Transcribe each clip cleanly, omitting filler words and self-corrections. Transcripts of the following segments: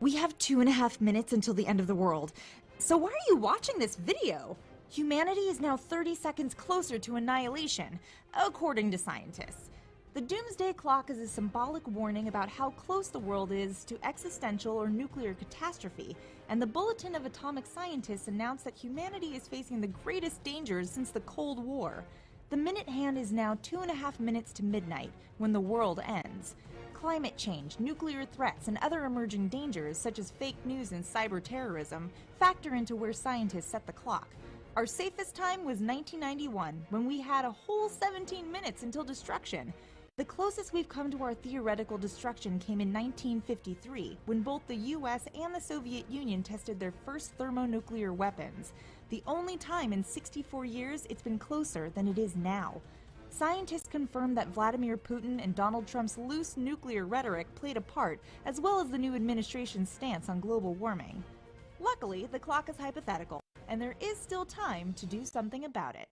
We have 2.5 minutes until the end of the world. So why are you watching this video? Humanity is now 30 seconds closer to annihilation, according to scientists. The Doomsday Clock is a symbolic warning about how close the world is to existential or nuclear catastrophe, and the Bulletin of Atomic Scientists announced that humanity is facing the greatest dangers since the Cold War. The minute hand is now 2.5 minutes to midnight, when the world ends. Climate change, nuclear threats, and other emerging dangers, such as fake news and cyber terrorism, factor into where scientists set the clock. Our safest time was 1991, when we had a whole 17 minutes until destruction. The closest we've come to our theoretical destruction came in 1953, when both the US and the Soviet Union tested their first thermonuclear weapons. The only time in 64 years it's been closer than it is now. Scientists confirm that Vladimir Putin and Donald Trump's loose nuclear rhetoric played a part, as well as the new administration's stance on global warming. Luckily, the clock is hypothetical, and there is still time to do something about it.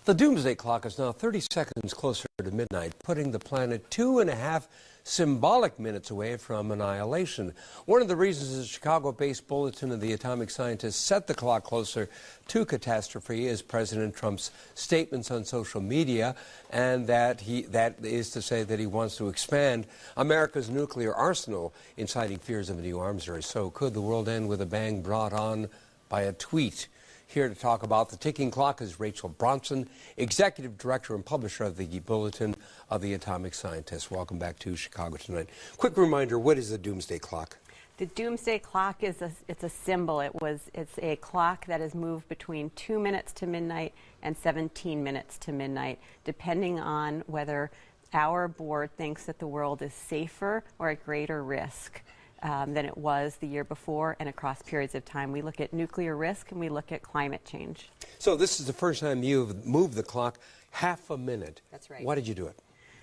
The Doomsday Clock is now 30 seconds closer to midnight, putting the planet 2.5 symbolic minutes away from annihilation. One of the reasons the Chicago-based Bulletin of the Atomic Scientists set the clock closer to catastrophe is President Trump's statements on social media, and that is to say that he wants to expand America's nuclear arsenal, inciting fears of a new arms race. So could the world end with a bang brought on by a tweet? Here to talk about the ticking clock is Rachel Bronson, Executive Director and Publisher of the Bulletin of the Atomic Scientists. Welcome back to Chicago Tonight. Quick reminder, what is the Doomsday Clock? The Doomsday Clock is it's a symbol. It's a clock that is moved between 2 minutes to midnight and 17 minutes to midnight, depending on whether our board thinks that the world is safer or at greater risk than it was the year before and across periods of time. We look at nuclear risk and we look at climate change. So this is the first time you've moved the clock half a minute. That's right. Why did you do it?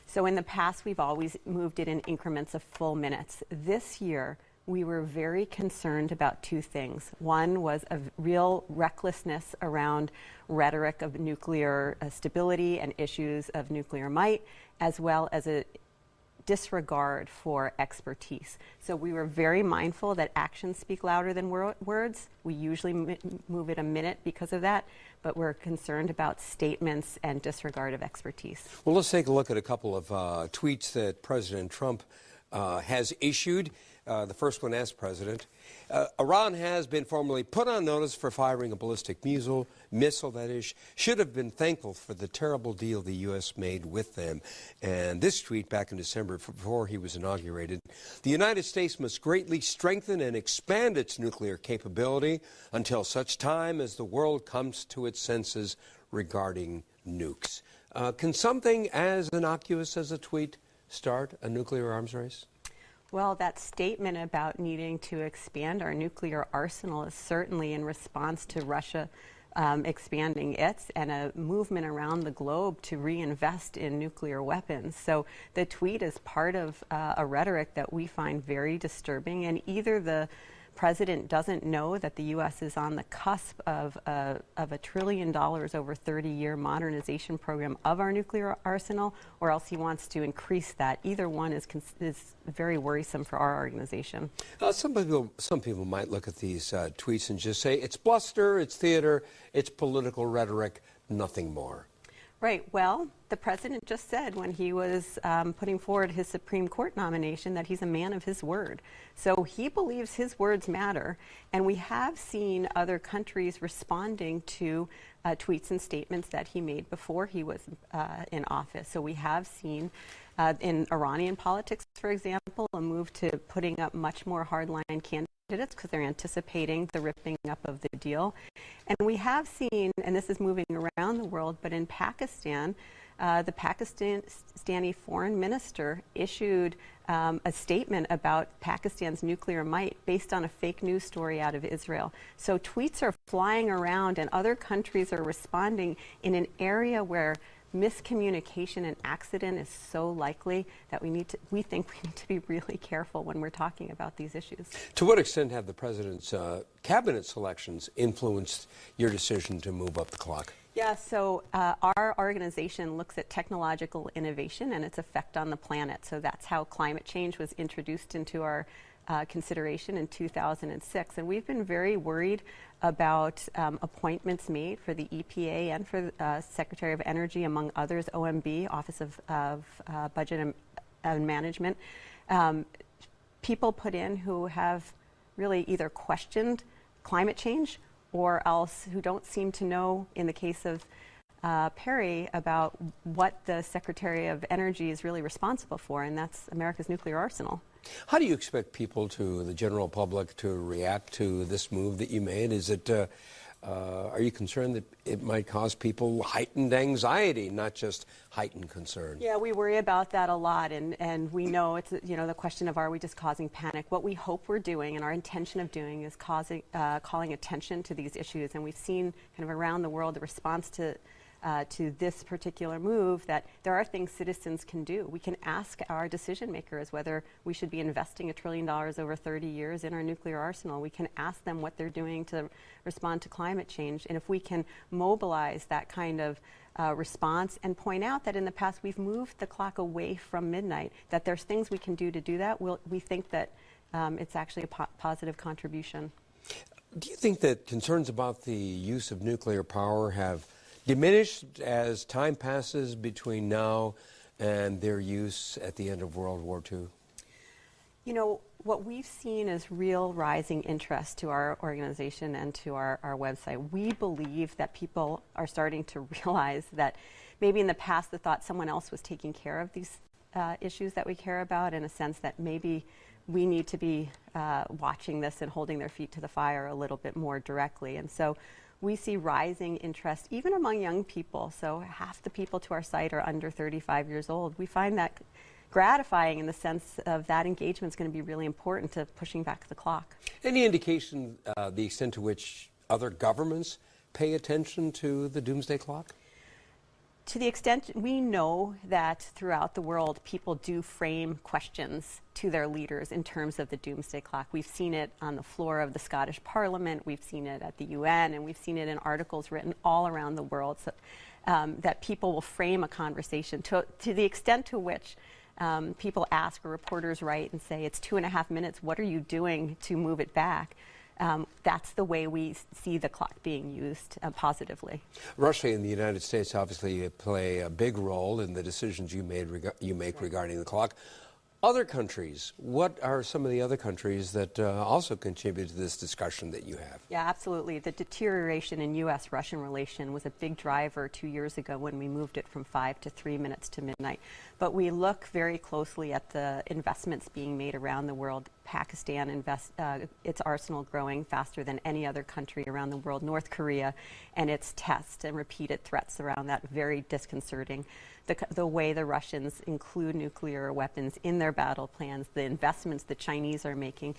So in the past, we've always moved it in increments of full minutes. This year, we were very concerned about two things. One was a real recklessness around rhetoric of nuclear stability and issues of nuclear might, as well as a disregard for expertise. So we were very mindful that actions speak louder than words. We usually move it a minute because of that, but we're concerned about statements and disregard of expertise. Well, let's take a look at a couple of tweets that President Trump has issued. The first one as president. Iran has been formally put on notice for firing a ballistic missile that is, should have been thankful for the terrible deal the U.S. made with them. And this tweet back in December, before he was inaugurated, the United States must greatly strengthen and expand its nuclear capability until such time as the world comes to its senses regarding nukes. Can something as innocuous as a tweet start a nuclear arms race? Well, that statement about needing to expand our nuclear arsenal is certainly in response to Russia expanding its and a movement around the globe to reinvest in nuclear weapons. So the tweet is part of a rhetoric that we find very disturbing, and either the president doesn't know that the U.S. is on the cusp of a $1 trillion over 30-year modernization program of our nuclear arsenal, or else he wants to increase that. Either one is very worrisome for our organization. Some people might look at these tweets and just say it's bluster, it's theater, it's political rhetoric, nothing more. Right. Well, the president just said when he was putting forward his Supreme Court nomination that he's a man of his word. So he believes his words matter. And we have seen other countries responding to tweets and statements that he made before he was in office. So we have seen in Iranian politics, for example, a move to putting up much more hardline candidates because they're anticipating the ripping up of the deal. And we have seen, and this is moving around the world, but in Pakistan, the Pakistani foreign minister issued a statement about Pakistan's nuclear might based on a fake news story out of Israel. So tweets are flying around and other countries are responding in an area where miscommunication and accident is so likely that we think we need to be really careful when we're talking about these issues. To what extent have the president's cabinet selections influenced your decision to move up the clock? Yeah, so our organization looks at technological innovation and its effect on the planet. So that's how climate change was introduced into our consideration in 2006. And we've been very worried about appointments made for the EPA and for Secretary of Energy, among others, OMB, Office of Budget and Management. People put in who have really either questioned climate change or else who don't seem to know, in the case of Perry, about what the Secretary of Energy is really responsible for, and that's America's nuclear arsenal. How do you expect people, the general public, to react to this move that you made? Are you concerned that it might cause people heightened anxiety, not just heightened concern? Yeah, we worry about that a lot, and we know it's the question of, are we just causing panic? What we hope we're doing, and our intention of doing, is calling attention to these issues. And we've seen kind of around the world the response to this particular move, that there are things citizens can do. We can ask our decision makers whether we should be investing $1 trillion over 30 years in our nuclear arsenal. We can ask them what they're doing to respond to climate change. And if we can mobilize that kind of response and point out that in the past we've moved the clock away from midnight, that there's things we can do to do that, we think that it's actually a positive contribution. Do you think that concerns about the use of nuclear power have diminished as time passes between now and their use at the end of World War II? You know, what we've seen is real rising interest to our organization and to our website. We believe that people are starting to realize that maybe in the past they thought someone else was taking care of these issues that we care about, in a sense that maybe we need to be watching this and holding their feet to the fire a little bit more directly. And so we see rising interest even among young people. So half the people to our site are under 35 years old. We find that gratifying in the sense of that engagement is going to be really important to pushing back the clock. Any indication the extent to which other governments pay attention to the doomsday clock? To the extent we know that throughout the world, people do frame questions to their leaders in terms of the doomsday clock. We've seen it on the floor of the Scottish Parliament, we've seen it at the UN, and we've seen it in articles written all around the world, so, that people will frame a conversation to the extent to which people ask, or reporters write and say, it's 2.5 minutes, what are you doing to move it back? That's the way we see the clock being used positively. Russia and the United States obviously play a big role in the decisions you make regarding the clock. Other countries, what are some of the other countries that also contribute to this discussion that you have? Yeah, absolutely. The deterioration in U.S.-Russian relation was a big driver 2 years ago when we moved it from 5 to 3 minutes to midnight. But we look very closely at the investments being made around the world. Pakistan its arsenal growing faster than any other country around the world. North Korea and its tests and repeated threats around that, very disconcerting. The way the Russians include nuclear weapons in their battle plans, the investments the Chinese are making,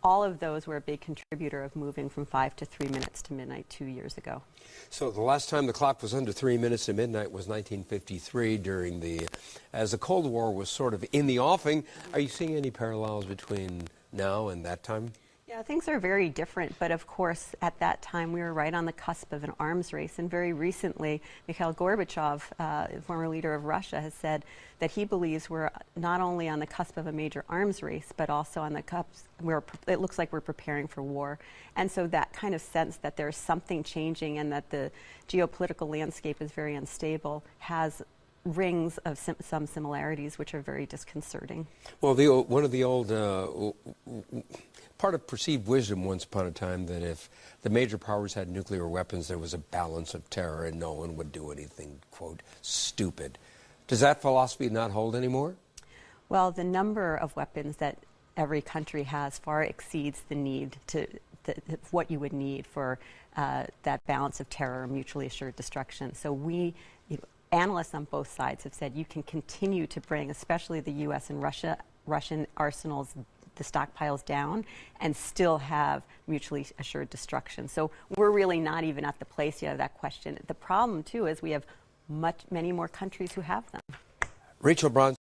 all of those were a big contributor of moving from 5 to 3 minutes to midnight 2 years ago. So the last time the clock was under 3 minutes to midnight was 1953, as the Cold War was sort of in the offing. Are you seeing any parallels between now and that time? Yeah, things are very different, but of course at that time we were right on the cusp of an arms race, and very recently Mikhail Gorbachev, former leader of Russia, has said that he believes we're not only on the cusp of a major arms race, but also on the cusp where it looks like we're preparing for war. And so that kind of sense that there's something changing and that the geopolitical landscape is very unstable has rings of some similarities which are very disconcerting. Well, one of the old part of perceived wisdom once upon a time that if the major powers had nuclear weapons, there was a balance of terror and no one would do anything, quote, stupid. Does that philosophy not hold anymore? Well, the number of weapons that every country has far exceeds the need what you would need for that balance of terror and mutually assured destruction. So analysts on both sides have said you can continue to bring, especially the U.S. and Russian arsenals, the stockpiles down, and still have mutually assured destruction. So we're really not even at the place yet of that question. The problem, too, is we have many more countries who have them. Rachel Bronson.